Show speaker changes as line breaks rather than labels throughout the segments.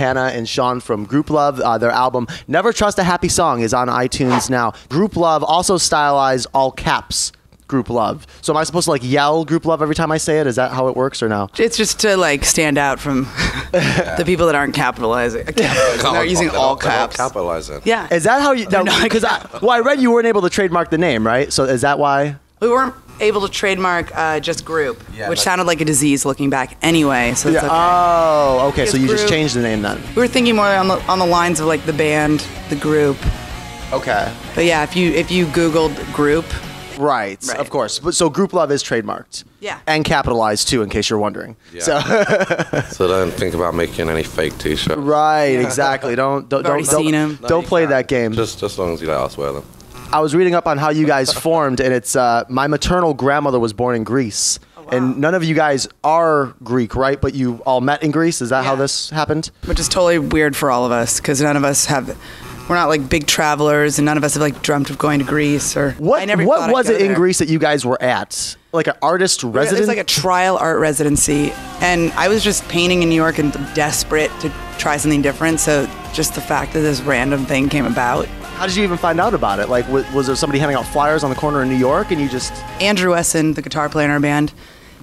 Hannah and Sean from GROUPLOVE. Their album, Never Trust a Happy Song, is on iTunes now. GROUPLOVE also stylized all caps GROUPLOVE. So am I supposed to like yell GROUPLOVE every time I say it? Is that how it works or no?
It's just to like stand out from the people that aren't capitalizing. They're using all caps.
Capitalizing.
Yeah.
Is that how you? Because I read you weren't able to trademark the name, right? So is that why?
We weren't able to trademark just group, which sounded like a disease looking back anyway. So it's okay.
Oh, okay. So you
group.
just changed the name then.
We were thinking more on the lines of like the band, the group.
Okay.
But yeah, if you Googled group.
Right, of course. But so GROUPLOVE is trademarked.
Yeah.
And capitalized too, in case you're wondering.
Yeah.
So
don't think about making any fake T-shirts.
Right, exactly. Don't play that game.
Just as long as you let us wear them.
I was reading up on how you guys formed, and it's my maternal grandmother was born in Greece. Oh, wow. And none of you guys are Greek, right? But you all met in Greece. Is that how this happened?
Which is totally weird for all of us, because none of us have. We're not like big travelers, and none of us have like dreamt of going to Greece or.
What was it in Greece that you guys were at? Like an artist resident?
It was like a trial art residency, and I was just painting in New York and desperate to try something different. So just the fact that this random thing came about.
How did you even find out about it? Like, was there somebody handing out flyers on the corner in New York, and you just?
Andrew Essen, the guitar player in our band,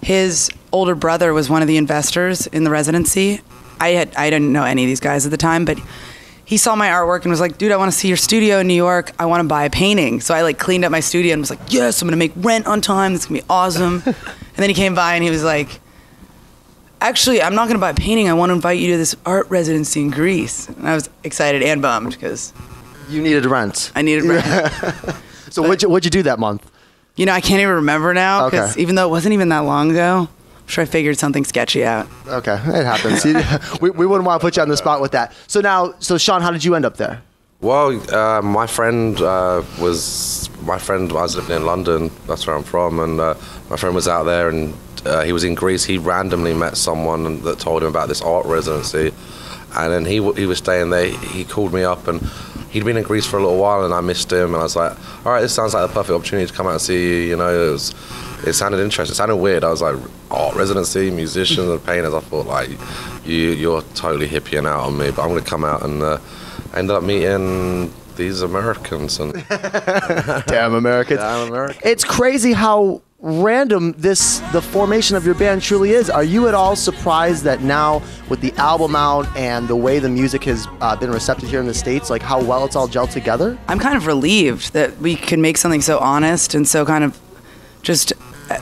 his older brother was one of the investors in the residency. I didn't know any of these guys at the time, but. He saw my artwork and was like, dude, I want to see your studio in New York. I want to buy a painting. So I like cleaned up my studio and was like, yes, I'm going to make rent on time. It's going to be awesome. And then he came by and he was like, actually, I'm not going to buy a painting. I want to invite you to this art residency in Greece. And I was excited and bummed because...
You needed rent.
I needed rent.
So what'd you do that month?
You know, I can't even remember now because even though it wasn't even that long ago, I'm sure I figured something sketchy out.
Okay, it happens. we wouldn't want to put you on the spot with that. So Sean, how did you end up there?
Well, my friend I was living in London. That's where I'm from, and my friend was out there, and he was in Greece. He randomly met someone that told him about this art residency, and then he was staying there. He called me up, and he'd been in Greece for a little while, and I missed him, and I was like, all right, this sounds like the perfect opportunity to come out and see you. You know, it sounded interesting. It sounded weird. I was like, art residency, musicians and painters. I thought, like, you're totally hippieing out on me, but I'm going to come out, and I ended up meeting these Americans. And
Damn Americans.
Damn Americans.
It's crazy how random the formation of your band truly is. Are you at all surprised that now with the album out and the way the music has been receptive here in the States, like how well it's all gelled together?
I'm kind of relieved that we can make something so honest and so kind of just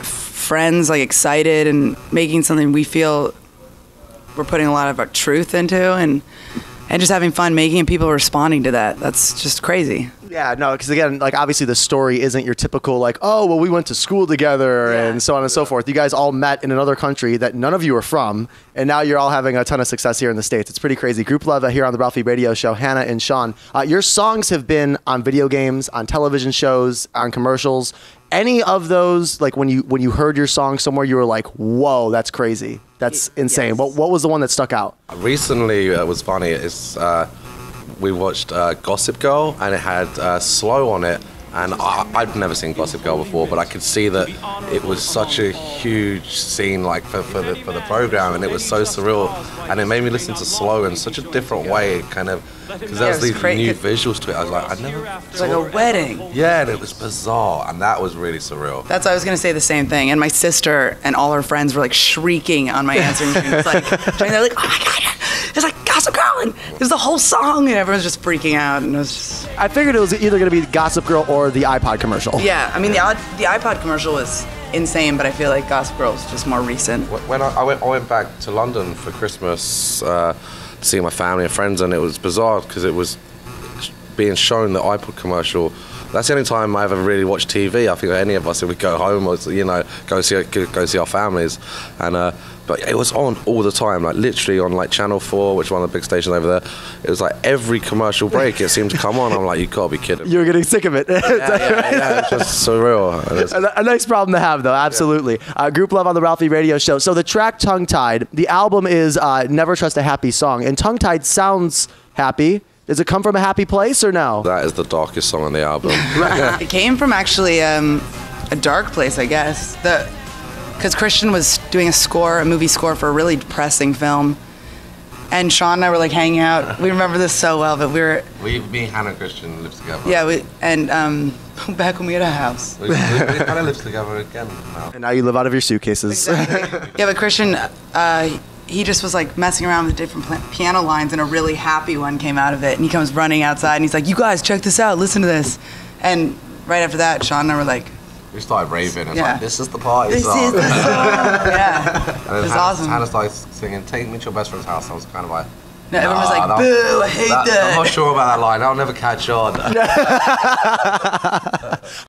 friends, like excited and making something we feel we're putting a lot of our truth into and just having fun making and people responding to that. That's just crazy.
Yeah, no, because again, like obviously the story isn't your typical like, oh, well, we went to school together and so on and so forth. You guys all met in another country that none of you are from, and now you're all having a ton of success here in the States. It's pretty crazy. GROUPLOVE here on the Ralphie Radio Show, Hannah and Sean. Your songs have been on video games, on television shows, on commercials. Any of those, like when you heard your song somewhere, you were like, whoa, that's crazy. That's insane.
Yes.
What was the one that stuck out?
Recently, it was funny. We watched Gossip Girl, and it had Slow on it. And I'd never seen Gossip Girl before, but I could see that it was such a huge scene, like for the program, and it was so surreal. And it made me listen to Slow in such a different way, kind of, because there was these new visuals to it. I was like, I never.
It's like a wedding.
Yeah, and it was bizarre, and that was really surreal.
That's I was gonna say the same thing. And my sister and all her friends were like shrieking on my answering machine. It's like they're like, oh my god, it's like Gossip Girl, and there's the whole song, and everyone's just freaking out, and it was just.
I figured it was either gonna be Gossip Girl or the iPod commercial.
Yeah, I mean the iPod commercial was insane, but I feel like Gossip Girl is just more recent.
When I went back to London for Christmas to see my family and friends, and it was bizarre because it was being shown the iPod commercial. That's the only time I ever really watched TV. I think any of us, if we go home or go see our families, and but it was on all the time, like literally on like Channel 4, which is one of the big stations over there. It was like every commercial break, it seemed to come on. I'm like, you gotta be kidding me.
You're getting sick of it.
Yeah, it's just surreal.
A nice problem to have, though. Absolutely. GROUPLOVE on the Ralphie Radio Show. So the track "Tongue Tied," the album is "Never Trust a Happy Song," and "Tongue Tied" sounds happy. Does it come from a happy place or no?
That is the darkest song on the album.
It came from actually a dark place, I guess. Because Christian was doing a movie score for a really depressing film, and Sean and I were like hanging out. We remember this so well, but
me, Hannah, and Christian lived together.
Yeah, back when we had a house.
we kind of lived together again now.
And now you live out of your suitcases.
Exactly. Yeah, but Christian, he just was like messing around with different piano lines, and a really happy one came out of it. And he comes running outside, and he's like, "You guys, check this out. Listen to this." And right after that, Sean and I were like,
we started raving. It's like, this is the party
this
song.
Is the song. Yeah.
And
it was awesome.
Hannah started singing, "Take me to your best friend's house." I was kind of like,
no, everyone was like, "Boo, I hate that."
I'm not sure about that line. I'll never catch on.